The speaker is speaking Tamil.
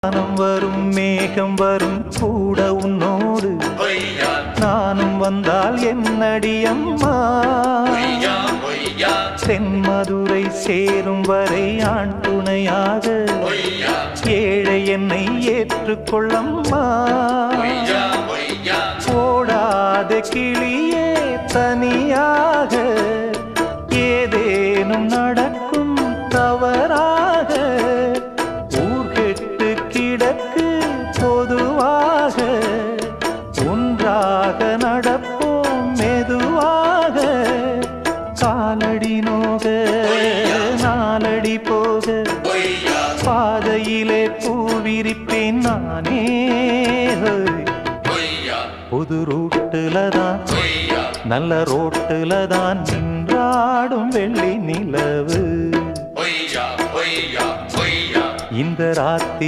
வானம் வரும் மேகம் வரும் கூட உன்னோடு நானும் வந்தால் என்னடி அம்மா தென்மதுரை சேரும் வரை ஆண் துணையாக ஏழை என்னை ஏற்றுக்கொள்ளம்மா ஓடாத கிளியே தனியாக ஏதேனும் நடக்கும் தவறாக ஊர்கெட்டு கிடக்கு பொதுவாக ஒன்றாக நடப்போம் மெதுவாக காலடி நோக நாலடி போக பாதையிலே பூவிரிப்பேன் நானே புது ரூட்டுல தான் நல்ல ரோட்டுல தான் நின்றாடும் வெள்ளி நிலவு இந்த ராத்திரி